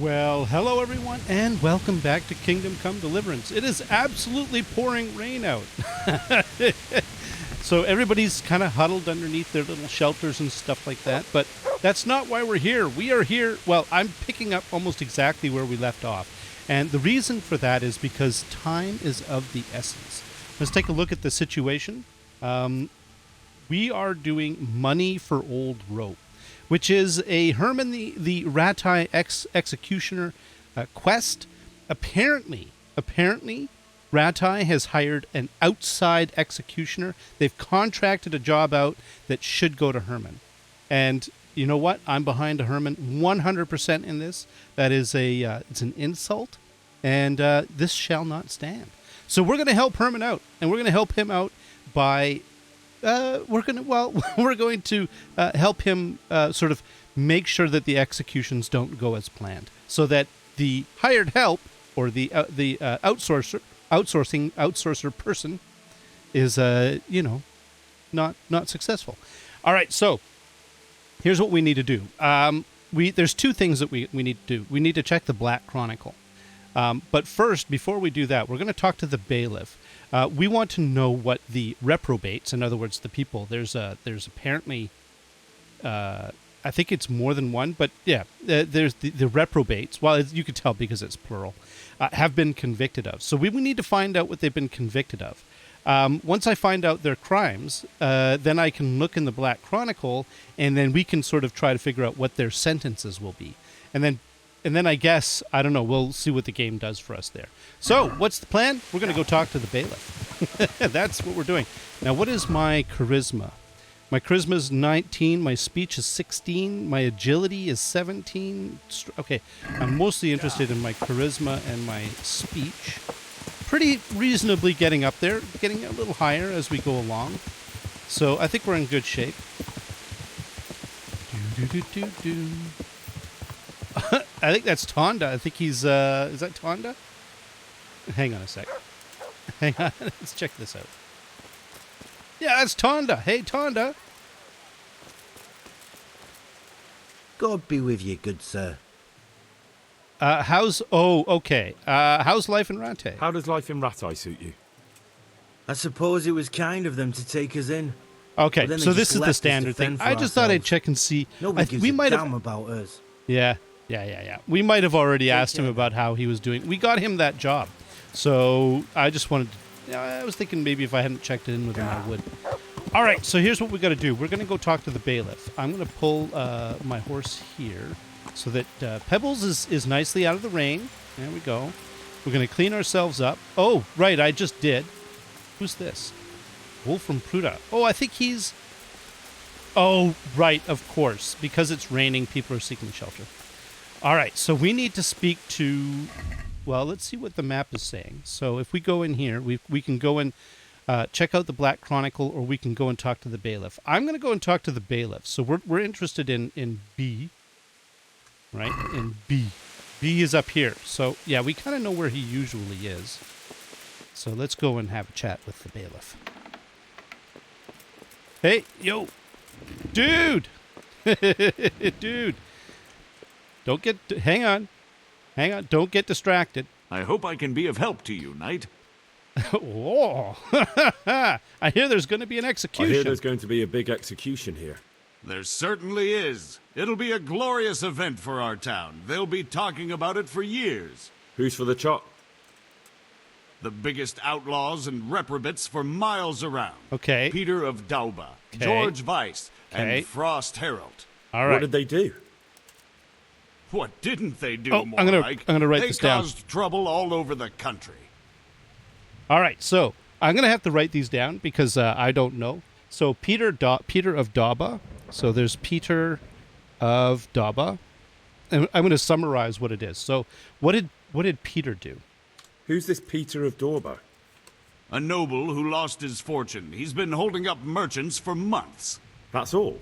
Well, hello everyone, and welcome back to Kingdom Come Deliverance. It is absolutely pouring rain out. So everybody's kind of huddled underneath their little shelters and stuff like that, but that's not why we're here. We are here, well, I'm picking up almost exactly where we left off. And the reason for that is because time is of the essence. Let's take a look at the situation. We are doing Money for Old Rope, which is a Hermann the Ratai executioner quest. Apparently, Ratai has hired an outside executioner. They've contracted a job out that should go to Hermann. And you know what? I'm behind a Hermann 100% in this. That is it's an insult, and this shall not stand. So we're going to help Hermann out, and we're going to help him out by we're going to help him sort of make sure that the executions don't go as planned, so that the hired help or the outsourcer person is not successful. All right, so here's what we need to do. There's two things that we need to do. We need to check the Black Chronicle. But first, before we do that, we're going to talk to the bailiff. We want to know what the reprobates, in other words, the people. There's apparently, I think it's more than one, but yeah, there's the reprobates. Well, you could tell because it's plural, have been convicted of. So we need to find out what they've been convicted of. Once I find out their crimes, then I can look in the Black Chronicle, and then we can sort of try to figure out what their sentences will be, and then I guess, I don't know, we'll see what the game does for us there. So, what's the plan? We're going to go talk to the bailiff. That's what we're doing. Now, what is my charisma? My charisma is 19. My speech is 16. My agility is 17. Okay, I'm mostly interested in my charisma and my speech. Pretty reasonably getting up there, getting a little higher as we go along. So, I think we're in good shape. Do-do-do-do-do. I think that's Tonda. I think he's, is that Tonda? Hang on a sec. Hang on. Let's check this out. Yeah, that's Tonda. Hey, Tonda. God be with you, good sir. How's life in Ratai? How does life in Ratai suit you? I suppose it was kind of them to take us in. Okay, so this is the standard thing. I just thought I'd check and see. Nobody gives a damn about us. Yeah. We might have already asked him about how he was doing. We got him that job. So I just wanted to... I was thinking maybe if I hadn't checked in with him, I would. All right, so here's what we got to do. We're going to go talk to the bailiff. I'm going to pull my horse here so that Pebbles is nicely out of the rain. There we go. We're going to clean ourselves up. Oh, right, I just did. Who's this? Wolf from Pruda. Oh, I think he's... Oh, right, of course. Because it's raining, people are seeking shelter. All right, so we need to speak to, well, let's see what the map is saying. So if we go in here, we can go and check out the Black Chronicle, or we can go and talk to the bailiff. I'm going to go and talk to the bailiff. So we're interested in B, right? In B. B is up here. So, yeah, we kind of know where he usually is. So let's go and have a chat with the bailiff. Hey, yo, dude. Dude. Don't get... Hang on. Don't get distracted. I hope I can be of help to you, Knight. Oh. I hear there's going to be an execution. I hear there's going to be a big execution here. There certainly is. It'll be a glorious event for our town. They'll be talking about it for years. Who's for the chop? The biggest outlaws and reprobates for miles around. Okay. Peter of Dauba, Okay. George Weiss, Okay. and Frost Herald. All right. What did they do? What didn't they do, Oh, more I'm gonna like? write this down. They caused trouble all over the country. All right, so I'm going to have to write these down because I don't know. So Peter of Dauba. So there's Peter of Dauba. And I'm going to summarize what it is. So what did Peter do? Who's this Peter of Dorba? A noble who lost his fortune. He's been holding up merchants for months. That's all?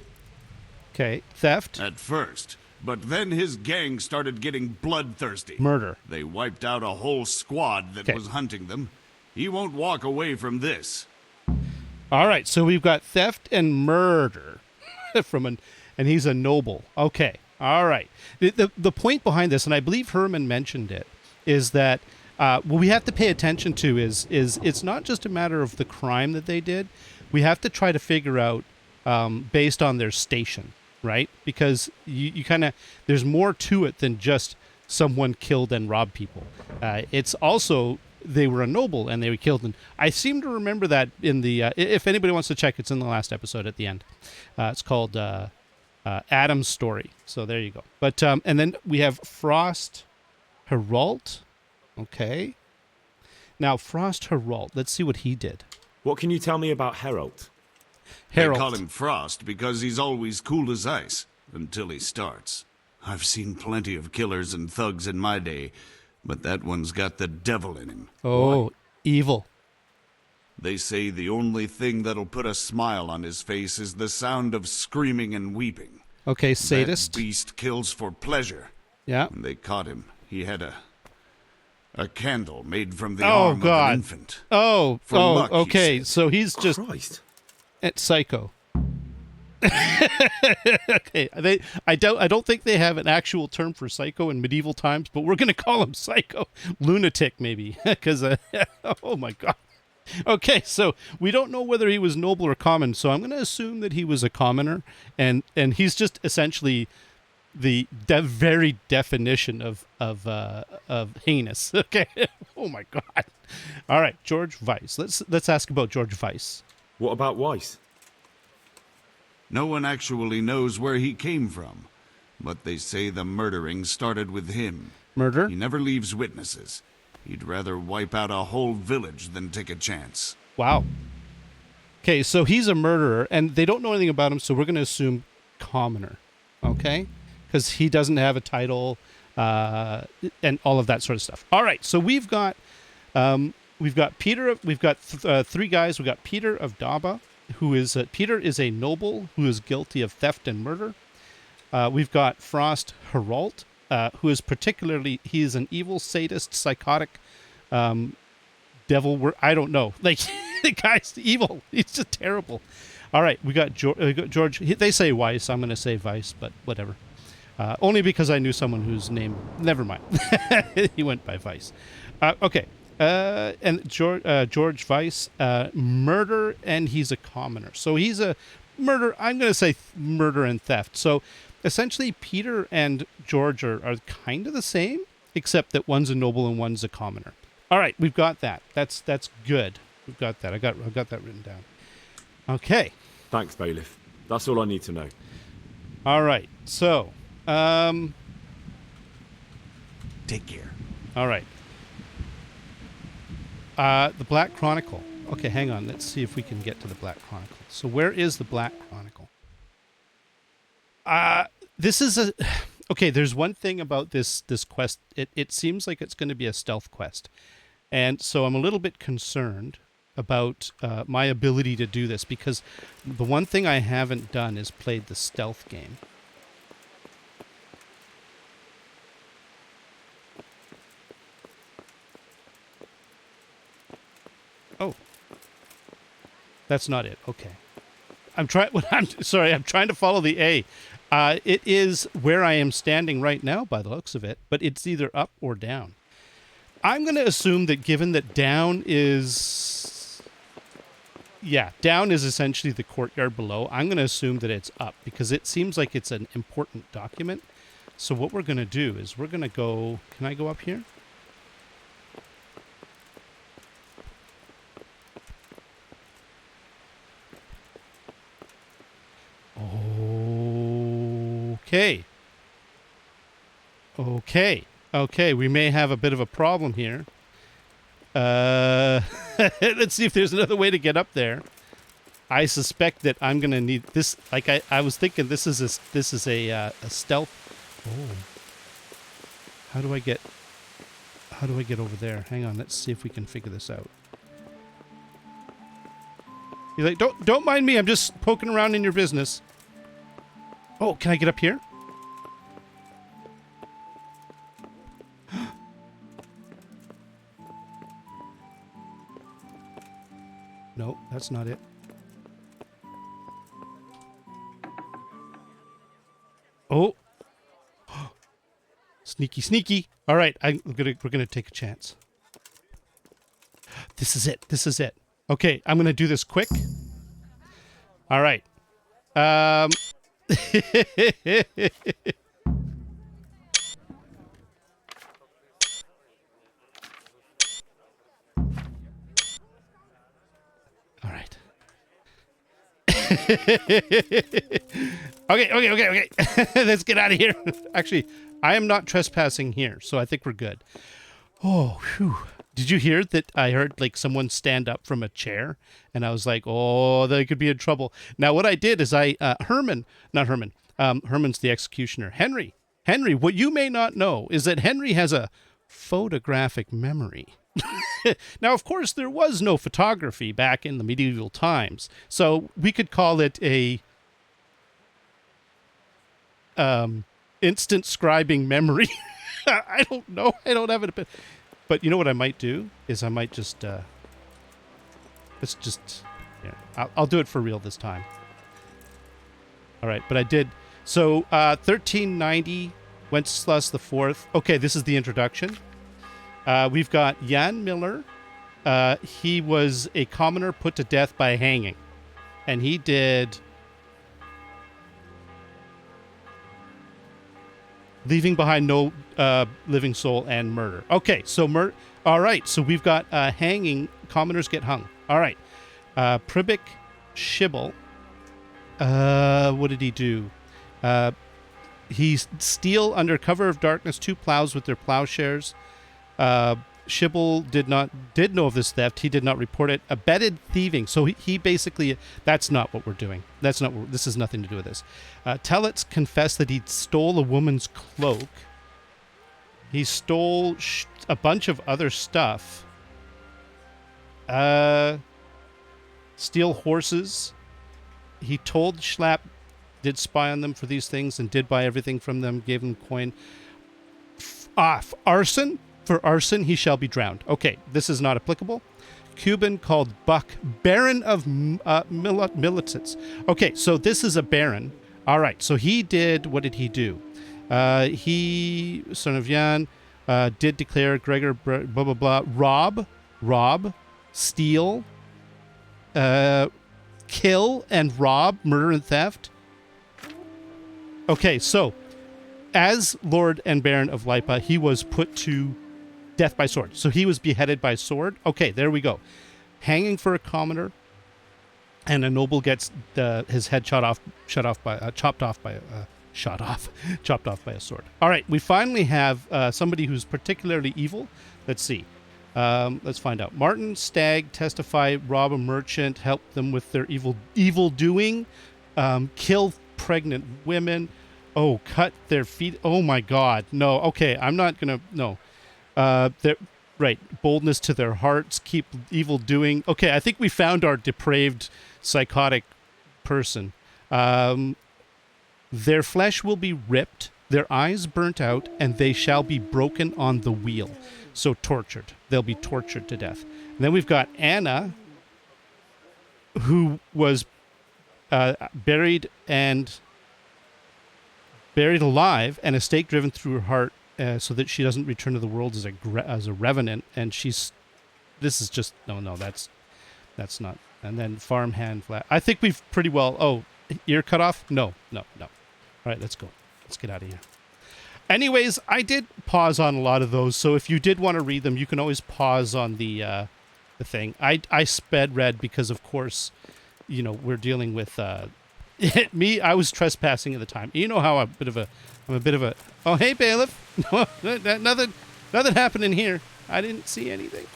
Okay, theft. At first. But then his gang started getting bloodthirsty. Murder. They wiped out a whole squad that Okay. was hunting them. He won't walk away from this. All right, so we've got theft and murder and he's a noble. Okay, All right. The point behind this, and I believe Hermann mentioned it, is that what we have to pay attention to is it's not just a matter of the crime that they did. We have to try to figure out based on their station, right? Because you kind of there's more to it than just someone killed and robbed people. It's also they were a noble and they were killed. And I seem to remember that in the if anybody wants to check, it's in the last episode at the end. It's called Adam's Story. So there you go. But and then we have Frost Herald. Okay. Now Frost Herald. Let's see what he did. What can you tell me about Herald? Herald. They call him Frost because he's always cool as ice until he starts. I've seen plenty of killers and thugs in my day, but that one's got the devil in him. Oh, evil. They say the only thing that'll put a smile on his face is the sound of screaming and weeping. Okay, sadist. That beast kills for pleasure. Yeah. When they caught him, he had a candle made from the Oh, arm God. of an infant. Oh, For luck, he okay. said. So he's just Christ. psycho. Okay, I don't think they have an actual term for psycho in medieval times, but we're gonna call him psycho, lunatic maybe, because oh my God. Okay, so we don't know whether he was noble or common, so I'm gonna assume that he was a commoner, and he's just essentially the very definition of heinous. Okay. Oh my God. All right, George Weiss. Let's ask about George Weiss. What about Weiss? No one actually knows where he came from, but they say the murdering started with him. Murder? He never leaves witnesses. He'd rather wipe out a whole village than take a chance. Wow. Okay, so he's a murderer, and they don't know anything about him, so we're going to assume commoner. Okay? Because he doesn't have a title and all of that sort of stuff. All right, so we've got Peter. We've got three guys. We've got Peter of Daba, who is Peter is a noble who is guilty of theft and murder. We've got Frost Herald, who is he is an evil, sadist, psychotic devil. I don't know. Like, the guy's evil. He's just terrible. All right, we got George. They say Weiss. I'm going to say Weiss, but whatever. Only because I knew someone whose name. Never mind. He went by Weiss. Okay. And George Weiss, murder, and he's a commoner. So he's a murder. I'm going to say murder and theft. So essentially, Peter and George are kind of the same, except that one's a noble and one's a commoner. All right, we've got that. That's good. We've got that. I got that written down. Okay. Thanks, Bailiff. That's all I need to know. All right. So, Take care. all right. The Black Chronicle. Okay, hang on. Let's see if we can get to the Black Chronicle. So where is the Black Chronicle? This is okay, there's one thing about this quest. It seems like it's going to be a stealth quest. And so I'm a little bit concerned about my ability to do this, because the one thing I haven't done is played the stealth game. Oh, that's not it. Okay, I'm trying to follow the A. It is where I am standing right now, by the looks of it, but it's either up or down. I'm going to assume that, given that down is essentially the courtyard below, I'm going to assume that it's up, because it seems like it's an important document. So what we're going to do is we're going to go. Can I go up here? Okay, we may have a bit of a problem here. Let's see if there's another way to get up there. I suspect that I'm going to need this. Like, I was thinking this is a stealth. Oh. How do I get over there? Hang on, let's see if we can figure this out. You're like, don't mind me, I'm just poking around in your business. Oh, can I get up here? No, that's not it. Oh, Sneaky, sneaky. All right, we're gonna take a chance. This is it. This is it. Okay, I'm gonna do this quick. All right. All right. Okay. Let's get out of here. Actually, I am not trespassing here, so I think we're good. Oh, whew. Did you hear that? I heard like someone stand up from a chair, and I was like, oh, they could be in trouble. Now, what I did is Herman's the executioner. Henry, what you may not know is that Henry has a photographic memory. Now, of course, there was no photography back in the medieval times, so we could call it a instant scribing memory. I don't know. I don't have it. But you know what I might do is I might just let's just I'll do it for real this time. All right, but I did. So 1390, Wenceslas the Fourth. Okay, this is the introduction. We've got Jan Miller. He was a commoner put to death by hanging, and he did leaving behind no living soul and murder. Okay, so all right, so we've got hanging. Commoners get hung. All right. Pribik Shibble. What did he do? He steal under cover of darkness 2 plows with their plowshares. Shibble did know of this theft. He did not report it. Abetted thieving. So he basically, that's not what we're doing. This has nothing to do with this. Tellitz confessed that he stole a woman's cloak. He stole a bunch of other stuff. Steal horses. He told Schlapp did spy on them for these things and did buy everything from them, gave them coin. Arson. For arson, he shall be drowned. Okay, this is not applicable. Cuban called Buck, Baron of Milititz. Okay, so this is a baron. All right, so he did, what did he do? He, son of Jan, did declare Gregor, blah, blah, blah, rob, steal, kill and rob, murder and theft. Okay, so as Lord and Baron of Lipa, he was put to death by sword. So he was beheaded by sword. Okay, there we go. Hanging for a commoner, and a noble gets his head chopped off by a sword. All right, we finally have somebody who's particularly evil. Let's see. Let's find out. Martin Stagg testify, rob a merchant, help them with their evil doing, kill pregnant women. Oh, cut their feet. Oh my God, no. Okay, I'm not gonna. No. Right. Boldness to their hearts, keep evil doing. Okay, I think we found our depraved, psychotic person. Their flesh will be ripped, their eyes burnt out, and they shall be broken on the wheel. So tortured. They'll be tortured to death. And then we've got Anna, who was buried alive, and a stake driven through her heart, so that she doesn't return to the world as a revenant. And this is just no, that's not. And then farmhand flat. I think we've pretty well. Oh, ear cut off? No. All right, let's go. Let's get out of here. Anyways, I did pause on a lot of those, so if you did want to read them, you can always pause on the thing. I sped read because, of course, we're dealing with me. I was trespassing at the time. You know how I'm a bit of a. Oh, hey, bailiff. Nothing happening here. I didn't see anything.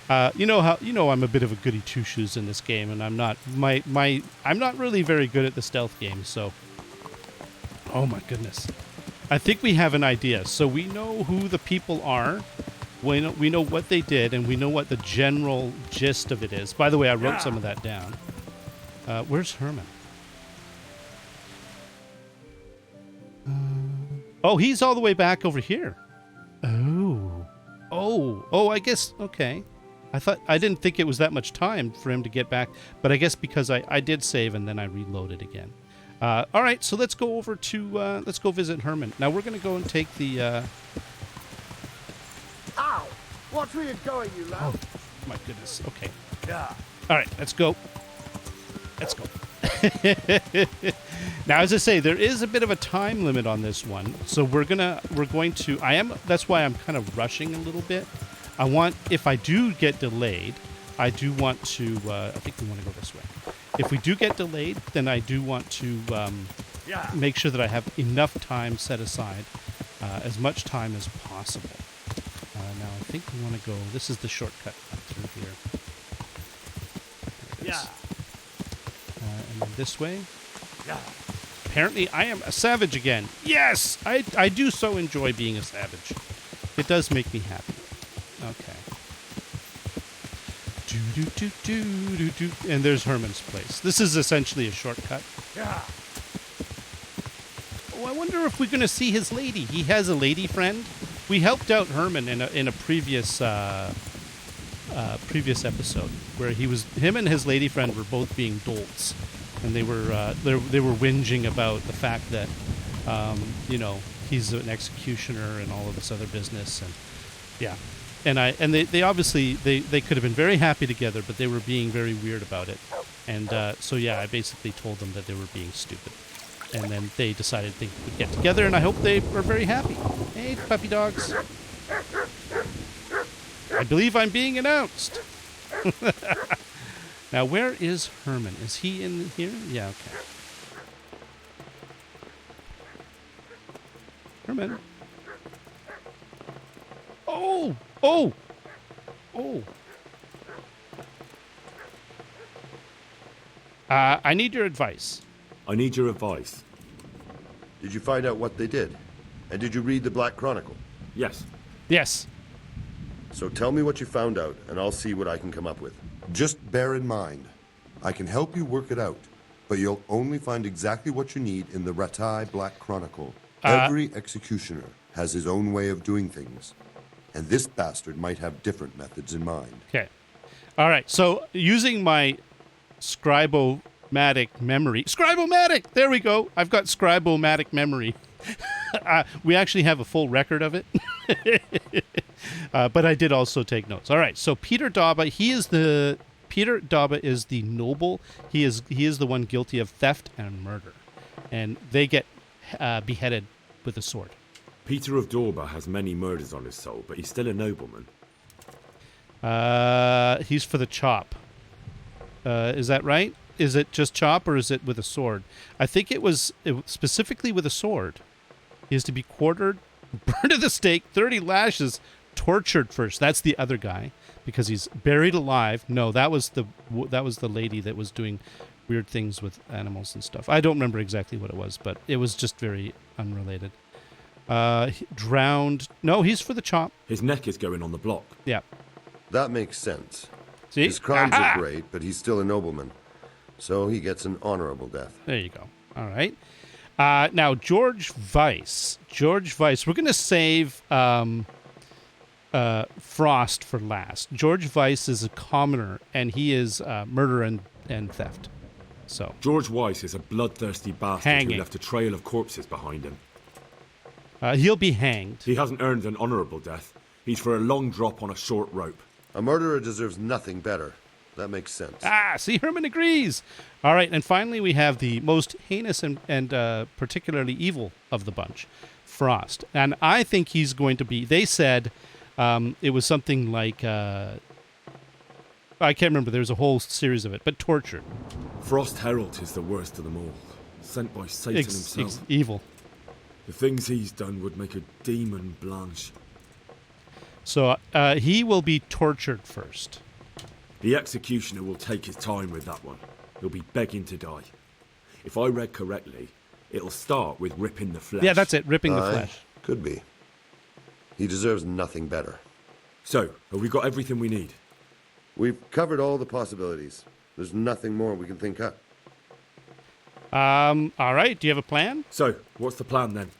I'm a bit of a goody two shoes in this game, and I'm not I'm not really very good at the stealth game. So, oh my goodness, I think we have an idea. So we know who the people are. We know what they did, and we know what the general gist of it is. By the way, I wrote some of that down. Where's Hermann? Oh, he's all the way back over here. Oh, I guess, okay. I didn't think it was that much time for him to get back, but I guess because I did save and then I reloaded again. All right, so let's go over to let's go visit Hermann. Now we're going to go and take the. Ow! Watch where you're going, you love. Oh my goodness. Okay. Yeah. All right, let's go. Let's go. Now, as I say, there is a bit of a time limit on this one, so we're going to. That's why I'm kind of rushing a little bit. I want, if I do get delayed, I do want to. I think we want to go this way. If we do get delayed, then I do want to make sure that I have enough time set aside, as much time as possible. Now, I think we want to go. This is the shortcut through here. There it is. And then this way. Yeah. Apparently, I am a savage again. Yes! I do so enjoy being a savage. It does make me happy. Okay. Do. And there's Hermann's place. This is essentially a shortcut. Yeah. Oh, I wonder if we're going to see his lady. He has a lady friend. We helped out Hermann in a previous episode where him and his lady friend were both being dolts, and they were whinging about the fact that he's an executioner and all of this other business, and yeah. And they obviously they could have been very happy together, but they were being very weird about it. And so yeah, I basically told them that they were being stupid. And then they decided they would get together, and I hope they were very happy. Hey, puppy dogs. I believe I'm being announced. Now, where is Hermann? Is he in here? Yeah, okay. Hermann. Oh! I need your advice. I need your advice. Did you find out what they did? And did you read the Black Chronicle? Yes. Yes. So tell me what you found out, and I'll see what I can come up with. Just bear in mind, I can help you work it out, but you'll only find exactly what you need in the Ratai Black Chronicle. Every executioner has his own way of doing things, and this bastard might have different methods in mind. Okay. All right. So using my Scribomatic memory. Scribomatic! There we go. I've got Scribomatic memory. We actually have a full record of it. But I did also take notes. All right. So Peter Daba, Peter Daba is the noble. He is the one guilty of theft and murder. And they get beheaded with a sword. Peter of Dorba has many murders on his soul, but he's still a nobleman. He's for the chop. Is that right? Is it just chop, or is it with a sword? I think it was specifically with a sword. He is to be quartered, burned at the stake, 30 lashes, tortured first. That's the other guy, because he's buried alive. No, that was the lady that was doing weird things with animals and stuff. I don't remember exactly what it was, but it was just very unrelated. Drowned. No, he's for the chop. His neck is going on the block. Yeah. That makes sense. See? His crimes are great, but he's still a nobleman. So he gets an honorable death. There you go. All right. Now, George Weiss. We're going to save Frost for last. George Weiss is a commoner, and he is murder and theft. So George Weiss is a bloodthirsty bastard Hanging. who left a trail of corpses behind him. He'll be hanged. He hasn't earned an honourable death. He's for a long drop on a short rope. A murderer deserves nothing better. That makes sense. See, Hermann agrees. All right, and finally we have the most heinous and particularly evil of the bunch, Frost. And I think he's going to be, they said it was something like, I can't remember, there's a whole series of it, but tortured. Frost Herald is the worst of them all, sent by Satan himself. Evil. The things he's done would make a demon blanch. So he will be tortured first. The executioner will take his time with that one. He'll be begging to die. If I read correctly, it'll start with ripping the flesh. Yeah, that's it, ripping the flesh. Could be. He deserves nothing better. So, have we got everything we need? We've covered all the possibilities. There's nothing more we can think up. All right, do you have a plan? So, what's the plan then?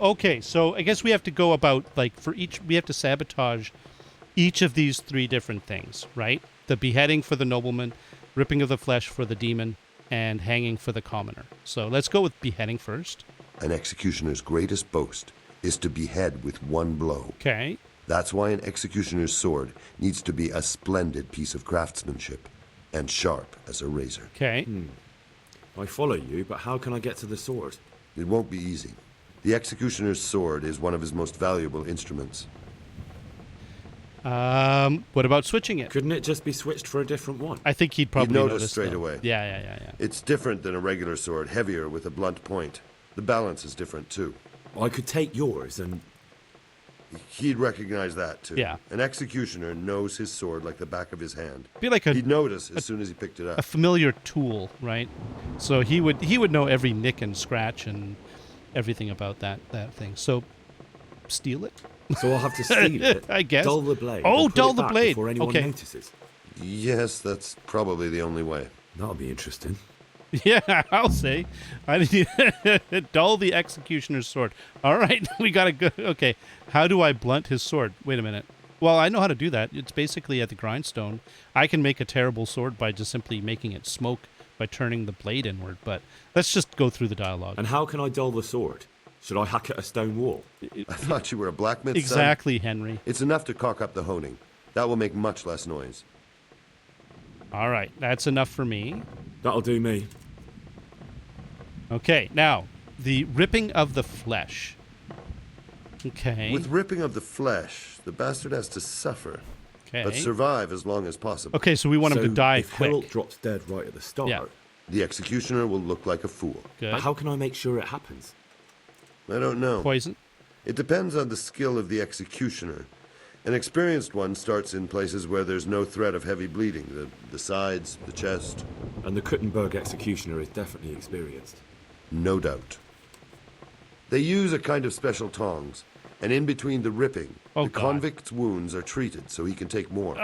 Okay, so I guess we have to go about, like, for each, we have to sabotage each of these three different things, right? The beheading for the nobleman, ripping of the flesh for the demon, and hanging for the commoner. So let's go with beheading first. An executioner's greatest boast is to behead with one blow. Okay. That's why an executioner's sword needs to be a splendid piece of craftsmanship and sharp as a razor. Okay. I follow you, but how can I get to the sword? It won't be easy. The executioner's sword is one of his most valuable instruments. What about switching it? Couldn't it just be switched for a different one? I think he'd probably notice straight though. away. Yeah. It's different than a regular sword, heavier with a blunt point. The balance is different too. I could take yours and... He'd recognize that too. Yeah. An executioner knows his sword like the back of his hand. Be like He'd notice as soon as he picked it a up. familiar tool, right? So he would know every nick and scratch and everything about that thing. So steal it. So I'll have to steal it, I guess. dull the blade, Oh, and put dull it the back blade. before anyone Okay. notices. Yes, that's probably the only way. That'll be interesting. Yeah, I'll say. I need dull the executioner's sword. All right, we got to go. Okay, how do I blunt his sword? Wait a minute. Well, I know how to do that. It's basically at the grindstone. I can make a terrible sword by just simply making it smoke by turning the blade inward. But let's just go through the dialogue. And how can I dull the sword? Should I hack at a stone wall? I thought you were a blacksmith, son. Exactly, Henry. It's enough to caulk up the honing. That will make much less noise. All right, that's enough for me. That'll do me. Okay, now, the ripping of the flesh. Okay. With ripping of the flesh, the bastard has to suffer, Okay. but survive as long as possible. Okay, so we want him So to die if quick. Herald drops dead right at the start, Yeah. The executioner will look like a fool. Good. but how can I make sure it happens? I don't know. Poison. It depends on the skill of the executioner. An experienced one starts in places where there's no threat of heavy bleeding, the sides, the chest. And the Kuttenberg executioner is definitely experienced. No doubt. They use a kind of special tongs, and in between the ripping, Oh, the God. convict's wounds are treated so he can take more.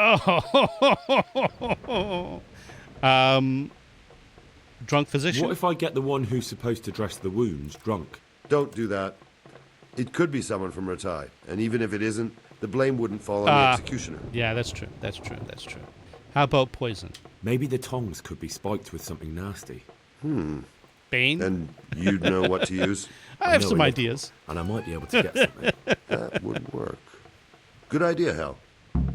Drunk physician. What if I get the one who's supposed to dress the wounds drunk? Don't do that. It could be someone from Ratai, and even if it isn't, the blame wouldn't fall on the executioner. Yeah, that's true. How about poison? Maybe the tongs could be spiked with something nasty. Bane? And you'd know what to use? I have know some a little, ideas. And I might be able to get something. That would work. Good idea, Hal.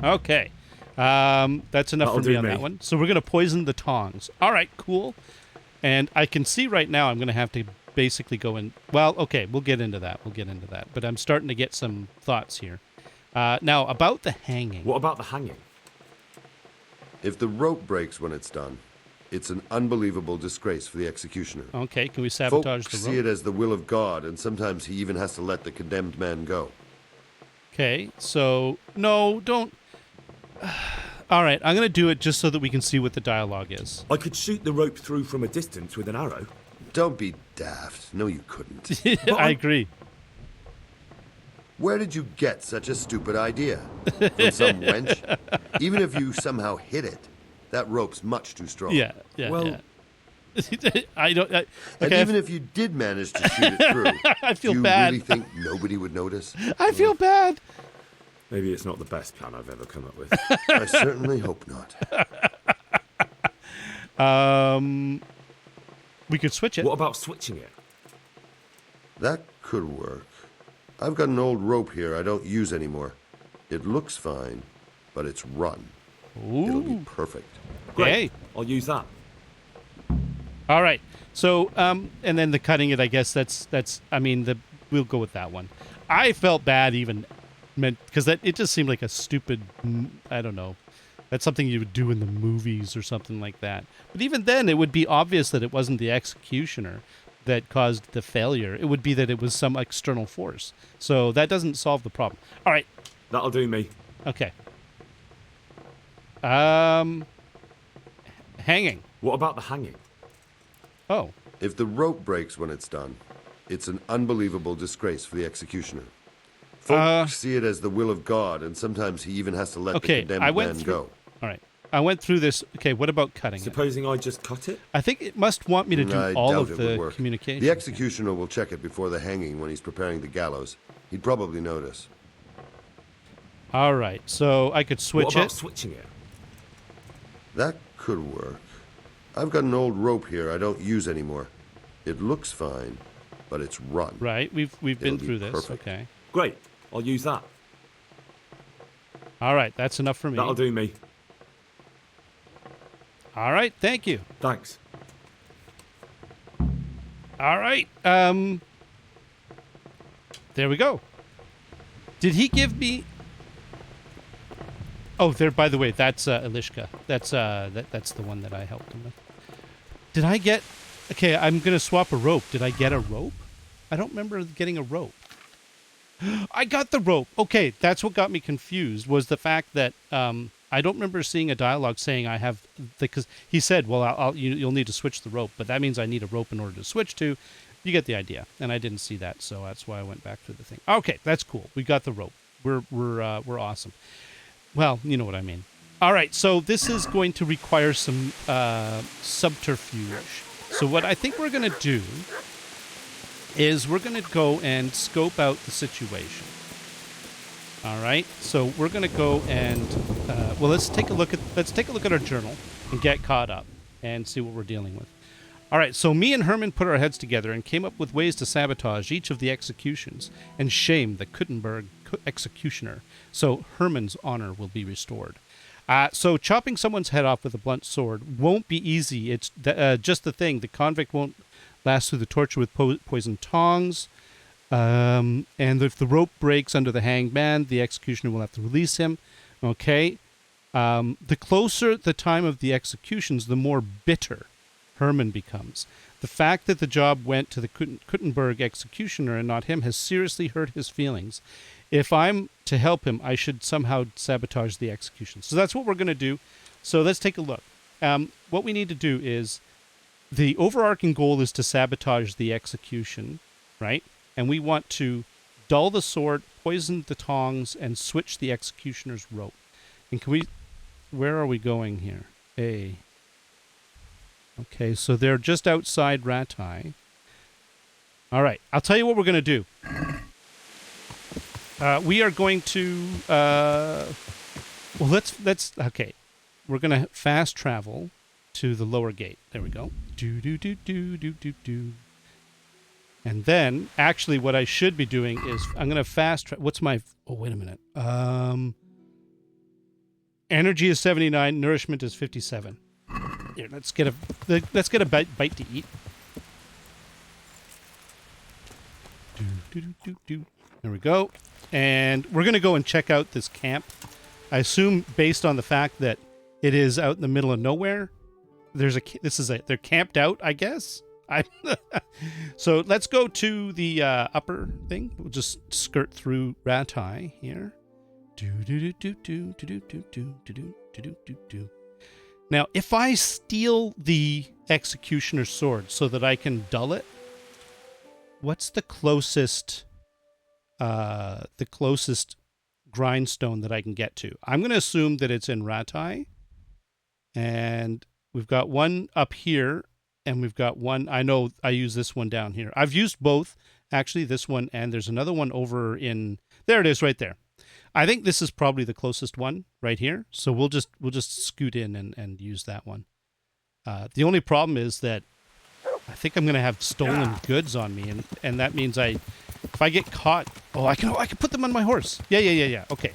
Okay. That's enough That'll for me do on me. that one. So we're going to poison the tongs. All right, cool. And I can see right now I'm going to have to basically go in. Well, okay, we'll get into that. But I'm starting to get some thoughts here. Now, about the hanging. What about the hanging? If the rope breaks when it's done, it's an unbelievable disgrace for the executioner. Okay, can we sabotage Folk the see rope? it as the will of God, and sometimes he even has to let the condemned man go. Okay, so no, don't. All right, I'm going to do it just so that we can see what the dialogue is. I could shoot the rope through from a distance with an arrow. Don't be daft. No, you couldn't. I agree. Where did you get such a stupid idea? From some wench? Even if you somehow hit it, that rope's much too strong. Yeah. Well- I don't. And Okay, even if you did manage to shoot it through, I feel do you bad. really think nobody would notice? I feel bad. Maybe it's not the best plan I've ever come up with. I certainly hope not. We could switch it. What about switching it? That could work. I've got an old rope here I don't use anymore. It looks fine, but it's run. It'll be perfect. Great. Hey. I'll use that. All right. So, and then the cutting it, I guess we'll go with that one. I felt bad even because it just seemed like a stupid, I don't know. That's something you would do in the movies or something like that. But even then, it would be obvious that it wasn't the executioner that caused the failure. It would be that it was some external force. So that doesn't solve the problem. All right. That'll do me. Okay. Hanging. What about the hanging? Oh. If the rope breaks when it's done, it's an unbelievable disgrace for the executioner. Folk see it as the will of God, and sometimes he even has to let the condemned man go. All right. I went through this. Okay, what about cutting it? Supposing I just cut it? I think it must want me to do I all doubt of it would the work. communication. The executioner will check it before the hanging when he's preparing the gallows. He'd probably notice. All right, so I could switch What about it. switching it? That could work. I've got an old rope here I don't use anymore. It looks fine, but it's rotten. Right, we've been It'll be through this. perfect. Okay. Great. I'll use that. All right, that's enough for me. That'll do me. All right, thank you. Thanks. All right. There we go. Did he give me? Oh, there. By the way, that's Elishka. That's that's the one that I helped him with. Did I get? Okay, I'm gonna swap a rope. Did I get a rope? I don't remember getting a rope. I got the rope. Okay, that's what got me confused. Was the fact that I don't remember seeing a dialogue saying I have because he said, "Well, you'll need to switch the rope," but that means I need a rope in order to switch to. You get the idea, and I didn't see that, so that's why I went back to the thing. Okay, that's cool. We got the rope. We're awesome. Well, you know what I mean. All right, so this is going to require some subterfuge. So what I think we're going to do is we're going to go and scope out the situation. All right, so we're going to go and let's take a look at our journal and get caught up and see what we're dealing with. All right, so me and Hermann put our heads together and came up with ways to sabotage each of the executions and shame the Kuttenberg executioner, so Hermann's honor will be restored. So chopping someone's head off with a blunt sword won't be easy. It's just the thing. The convict won't last through the torture with poisoned tongs. And if the rope breaks under the hanged man, the executioner will have to release him. Okay. The closer the time of the executions, the more bitter Hermann becomes. The fact that the job went to the Kuttenberg executioner and not him has seriously hurt his feelings. If I'm to help him, I should somehow sabotage the execution. So that's what we're going to do. So let's take a look. What we need to do is the overarching goal is to sabotage the execution, right? And we want to dull the sword, poison the tongs, and switch the executioner's rope. And can we... Where are we going here? A. Okay, so they're just outside Ratai. All right, I'll tell you what we're going to do. We are going to... Okay, we're going to fast travel to the lower gate. There we go. Do. And then, actually, what I should be doing is I'm going to fast travel. What's my... Oh, wait a minute. Energy is 79. Nourishment is 57. Here, let's get a bite to eat. Do. There we go. And we're going to go and check out this camp. I assume, based on the fact that it is out in the middle of nowhere, they're camped out, I guess. So let's go to the upper thing. We'll just skirt through Ratai here. Now, if I steal the executioner's sword so that I can dull it, what's the closest grindstone that I can get to? I'm going to assume that it's in Ratai, and we've got one up here, and we've got one. I know I use this one down here. I've used both, actually, this one, and there's another one over in. There it is, right there. I think this is probably the closest one right here. So we'll just scoot in and use that one. The only problem is that I think I'm going to have stolen goods on me, and that means if I get caught, I can put them on my horse. Yeah. Okay,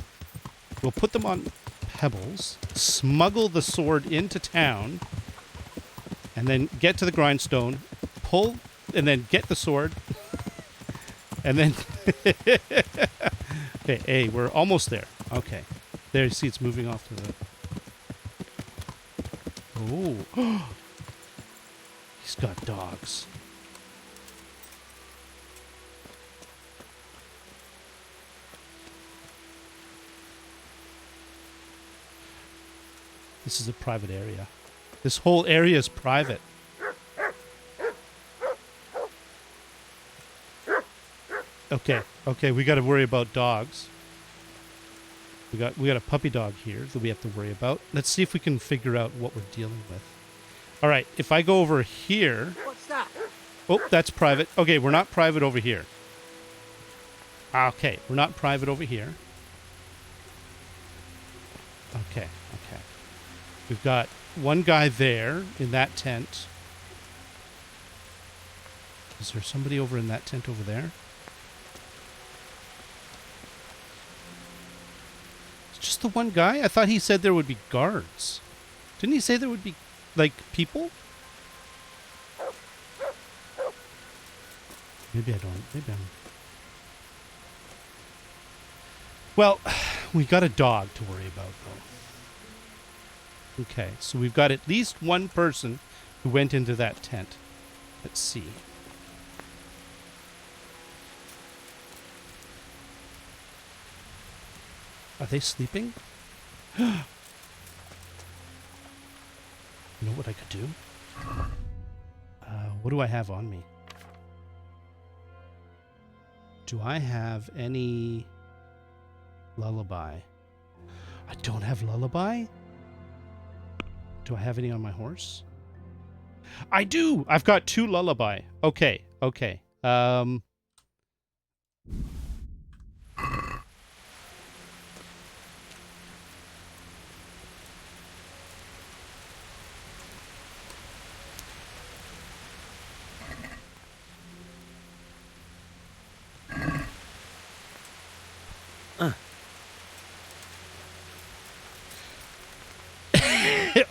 we'll put them on pebbles, smuggle the sword into town, and then get to the grindstone, pull, and then get the sword, and then. Okay, hey, we're almost there. Okay. There, you see it's moving off to the... Oh. He's got dogs. This is a private area. This whole area is private. Okay, we got to worry about dogs. We got a puppy dog here that we have to worry about. Let's see if we can figure out what we're dealing with. All right, if I go over here... What's that? Oh, that's private. Okay, we're not private over here. Okay, we're not private over here. Okay. We've got one guy there in that tent. Is there somebody over in that tent over there? It's just the one guy? I thought he said there would be guards. Didn't he say there would be, like, people? Maybe I don't. Maybe I'm... Well, we got a dog to worry about, though. Okay, so we've got at least one person who went into that tent. Let's see. Are they sleeping? You know what I could do? What do I have on me? Do I have any lullaby? I don't have lullaby? Do I have any on my horse? I do! I've got 2 lullaby. Okay, okay.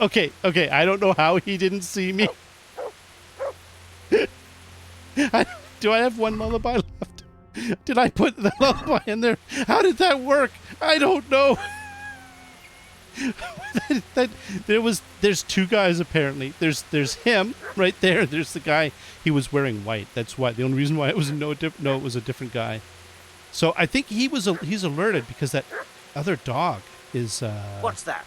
Okay, okay, I don't know how he didn't see me. Do I have 1 lullaby left? Did I put the lullaby in there? How did that work? I don't know. There's 2 guys apparently. There's him right there. There's the guy. He was wearing white. That's why. The only reason why it was no, it was a different guy. So I think he's alerted because that other dog is. What's that?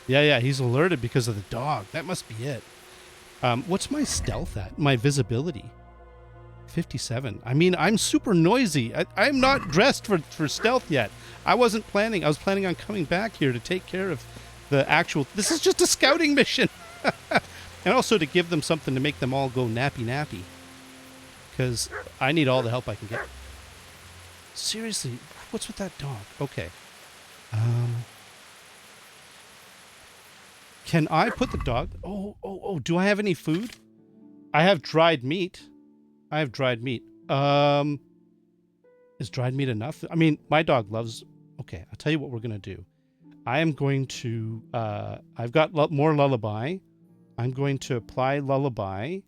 Yeah, he's alerted because of the dog. That must be it. What's my stealth at? My visibility? 57. I mean, I'm super noisy. I'm not dressed for stealth yet. I wasn't planning. I was planning on coming back here to take care of the actual... This is just a scouting mission. And also to give them something to make them all go nappy. Because I need all the help I can get. Seriously, what's with that dog? Okay. Can I put the dog... Oh, do I have any food? I have dried meat. Is dried meat enough? I mean, my dog loves... Okay, I'll tell you what we're going to do. I am going to... I've got more lullaby. I'm going to apply lullaby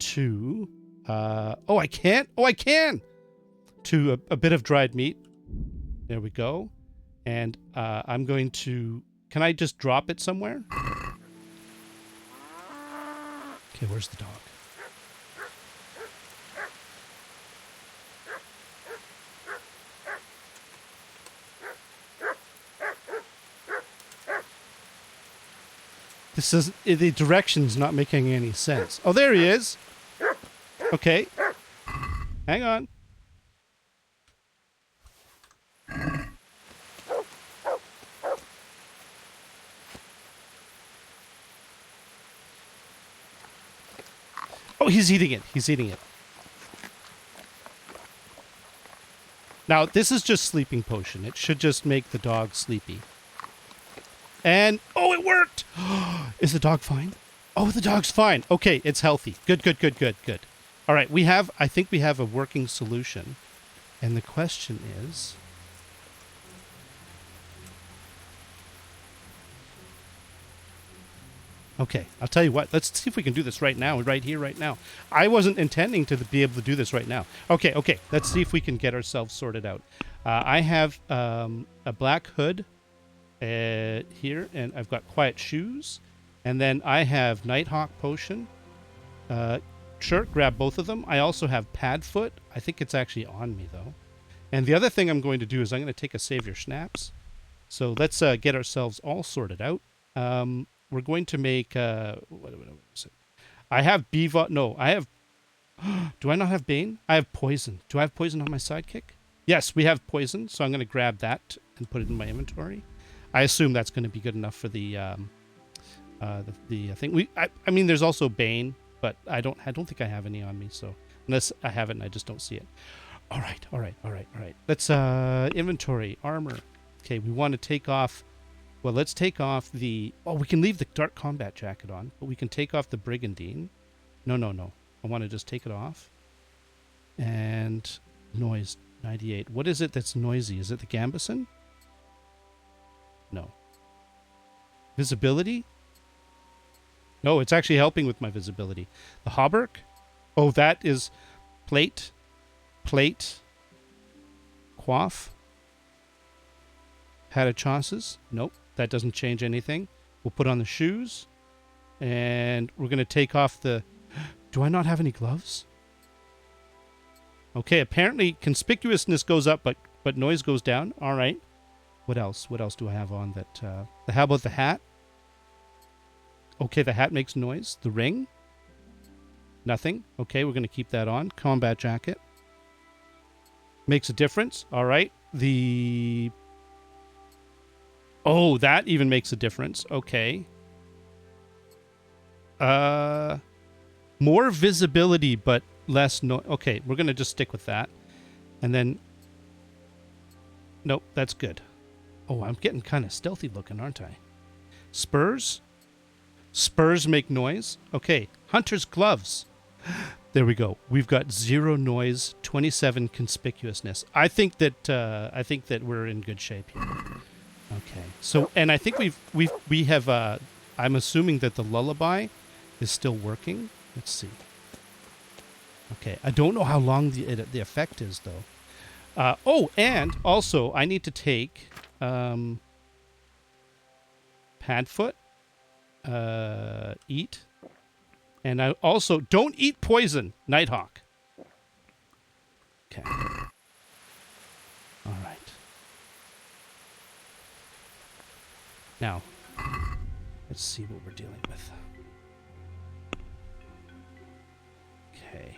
to... Oh, I can't? Oh, I can! To a bit of dried meat. There we go. And I'm going to... Can I just drop it somewhere? Okay, where's the dog? This is... The direction's not making any sense. Oh, there he is! Okay. Hang on. Oh, he's eating it. He's eating it. Now, this is just sleeping potion. It should just make the dog sleepy. And, oh, it worked! Is the dog fine? Oh, the dog's fine. Okay, it's healthy. Good. All right, I think we have a working solution. And the question is... Okay, I'll tell you what. Let's see if we can do this right now, right here, right now. I wasn't intending to be able to do this right now. Okay. Let's see if we can get ourselves sorted out. I have a black hood here, and I've got quiet shoes. And then I have Nighthawk potion. Sure, grab both of them. I also have pad foot. I think it's actually on me, though. And the other thing I'm going to do is I'm going to take a save your snaps. So let's get ourselves all sorted out. We're going to make, what is it? I have Beva, no, I have, do I not have Bane? I have Poison. Do I have Poison on my sidekick? Yes, we have Poison, so I'm going to grab that and put it in my inventory. I assume that's going to be good enough for the thing. I mean, there's also Bane, but I don't think I have any on me, so unless I have it and I just don't see it. All right. Let's, inventory, armor. Okay, we want to take off Well, let's take off the... Oh, we can leave the dark combat jacket on, but we can take off the brigandine. No, no, no. I want to just take it off. And noise, 98. What is it that's noisy? Is it the gambeson? No. Visibility? No, it's actually helping with my visibility. The hauberk? Oh, that is plate, coif, hat of chausses. Nope, that doesn't change anything. We'll put on the shoes, and we're going to take off the... Do I not have any gloves? Okay, apparently conspicuousness goes up, but noise goes down. All right. What else? What else do I have on that? How about the hat? Okay, the hat makes noise. The ring? Nothing. Okay, we're going to keep that on. Combat jacket. Makes a difference. All right. The... Oh, that even makes a difference. Okay. More visibility, but less noise. Okay, we're going to just stick with that. And then... Nope, that's good. Oh, I'm getting kind of stealthy looking, aren't I? Spurs? Spurs make noise. Okay, hunter's gloves. There we go. We've got 0 noise, 27 conspicuousness. I think that we're in good shape here. Okay. So, and I think we have. I'm assuming that the lullaby is still working. Let's see. Okay. I don't know how long the effect is though. Oh, and also I need to take Padfoot. Eat. And I also don't eat poison, Nighthawk. Okay. All right. Now, let's see what we're dealing with. Okay.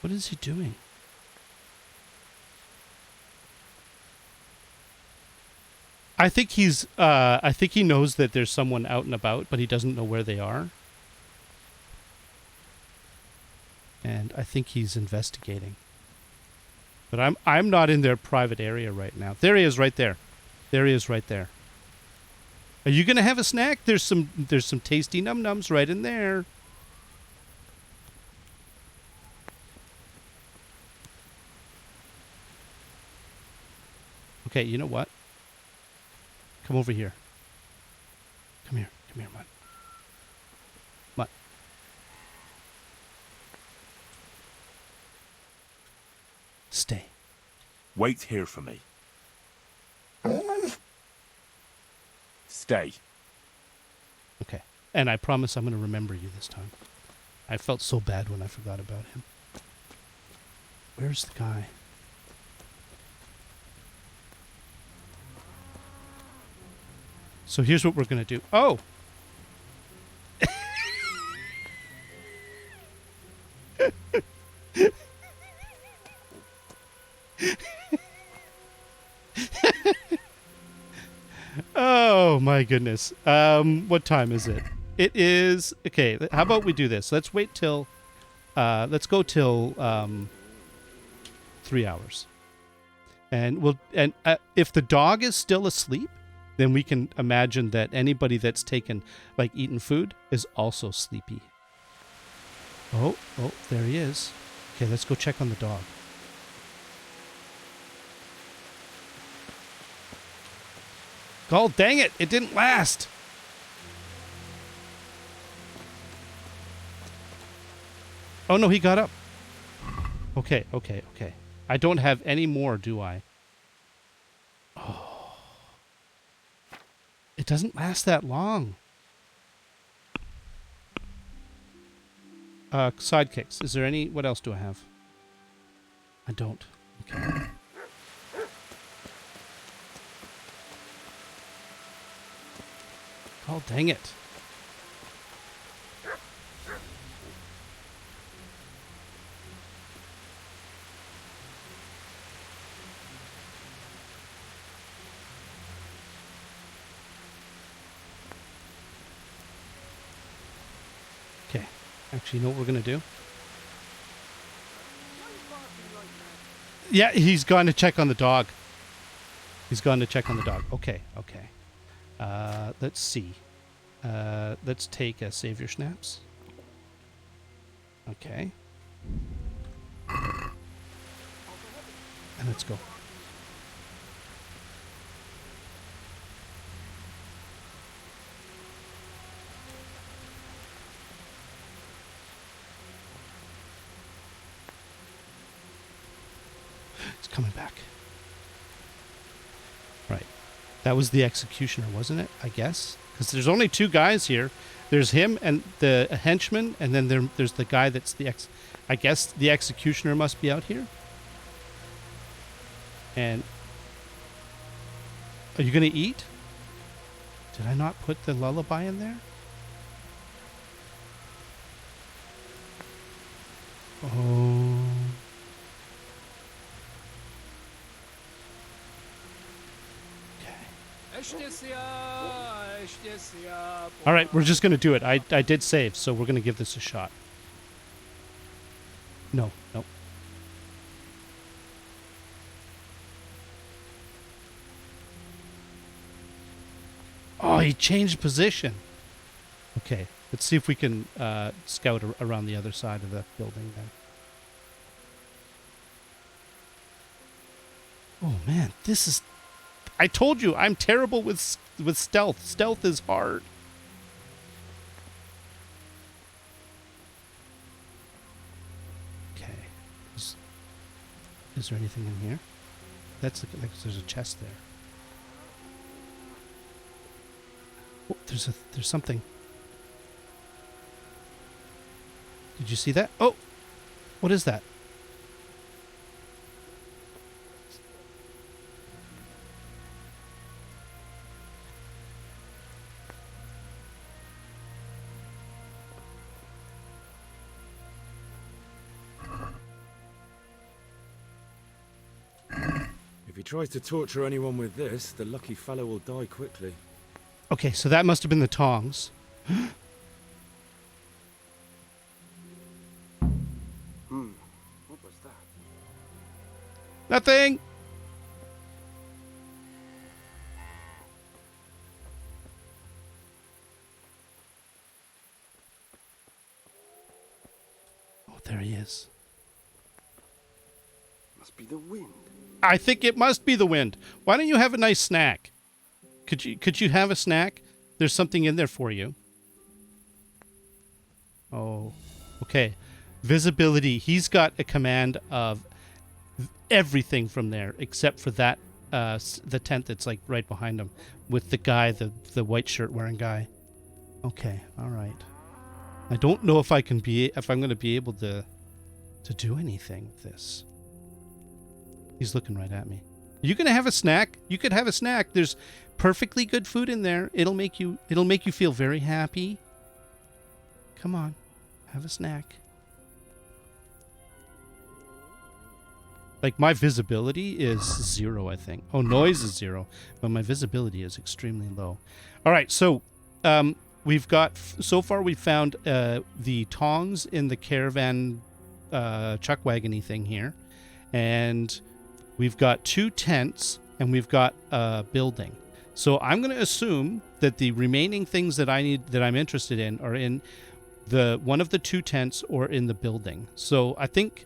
What is he doing? I think he knows that there's someone out and about, but he doesn't know where they are. And I think he's investigating. But I'm not in their private area right now. There he is right there. There he is right there. Are you gonna have a snack? There's some tasty num-nums right in there. Okay, you know what? Come over here. Come here, Mutt. Mutt. Stay. Wait here for me. Stay. Okay. And I promise I'm going to remember you this time. I felt so bad when I forgot about him. Where's the guy? So here's what we're going to do. Oh! Oh my goodness. What time is it? It is... Okay, how about we do this? Let's wait till... let's go till 3 hours. And we'll... And if the dog is still asleep, then we can imagine that anybody that's taken, like, eaten food is also sleepy. Oh, there he is. Okay, let's go check on the dog. God dang it, it didn't last. Oh no, he got up. Okay. I don't have any more, do I? Oh. It doesn't last that long. Sidekicks. Is there any... What else do I have? I don't. Okay. Oh, dang it. Actually, you know what we're going to do? Yeah, he's gone to check on the dog. He's gone to check on the dog. Okay, okay. Let's see. Let's take a save your snaps. Okay. And let's go. It's coming back. Right. That was the executioner, wasn't it? I guess. Because there's only two guys here. There's him and the henchman, and then there's the guy that's the I guess the executioner must be out here. And are you going to eat? Did I not put the lullaby in there? Oh. All right, we're just going to do it. I did save, so we're going to give this a shot. No, no. Oh, he changed position. Okay, let's see if we can scout around the other side of the building then. Oh, man, this is... I told you, I'm terrible with stealth. Stealth is hard. Okay. Is there anything in here? That's like there's a chest there. Oh, there's something. Did you see that? Oh, what is that? If he tries to torture anyone with this, the lucky fellow will die quickly. Okay, so that must have been the tongs. What was that? Nothing. Oh, there he is. Must be the wind. I think it must be the wind. Why don't you have a nice snack? Could you have a snack? There's something in there for you. Oh, okay. Visibility. He's got a command of everything from there except for that the tent that's like right behind him with the guy, the white shirt wearing guy. Okay, all right. I don't know if I'm going to be able to do anything with this. He's looking right at me. Are you going to have a snack? You could have a snack. There's perfectly good food in there. It'll make you feel very happy. Come on. Have a snack. Like, my visibility is 0, I think. Oh, noise is 0, but my visibility is extremely low. All right, so we've got... So far, we've found the tongs in the caravan chuck wagony thing here. And we've got 2 tents, and we've got a building. So I'm going to assume that the remaining things that I'm interested in are in one of the 2 tents or in the building. So I think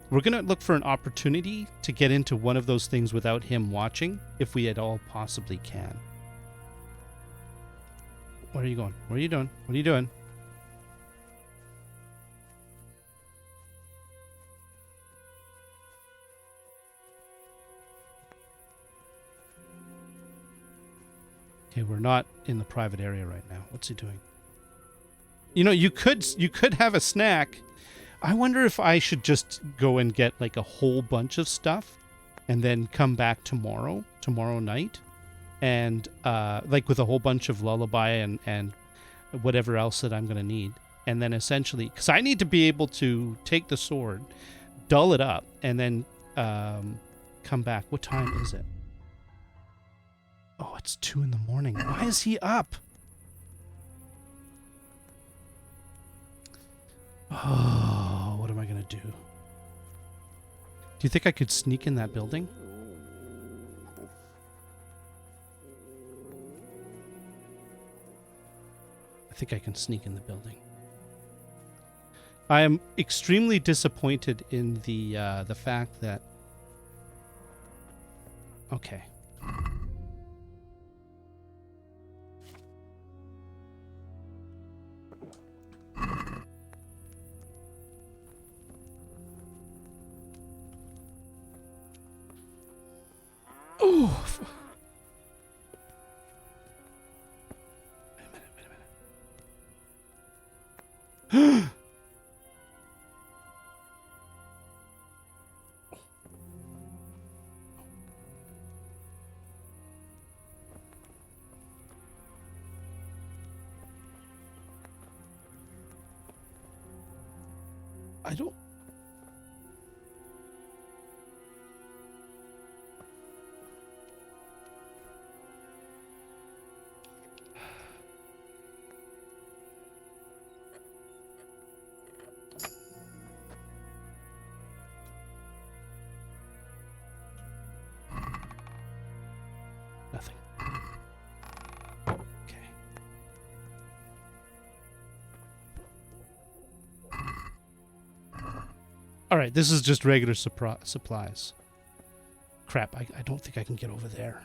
we're going to look for an opportunity to get into one of those things without him watching, if we at all possibly can. Where are you going? What are you doing? What are you doing? Okay, we're not in the private area right now. What's he doing? You know, you could have a snack. I wonder if I should just go and get like a whole bunch of stuff and then come back tomorrow night, and like with a whole bunch of lullaby and whatever else that I'm going to need. And then essentially, because I need to be able to take the sword, dull it up, and then come back. What time is it? Oh, it's 2 in the morning. Why is he up? Oh, what am I going to do? Do you think I could sneak in that building? I think I can sneak in the building. I am extremely disappointed in the fact that... Okay. Oh. Wait a minute. I don't... Nothing. Okay. All right, this is just regular supplies. Crap, I don't think I can get over there.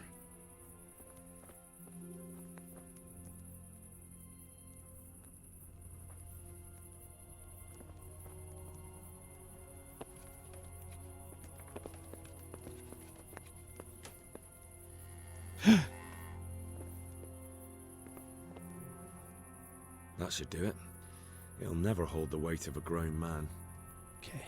That should do it. It'll never hold the weight of a grown man. Okay.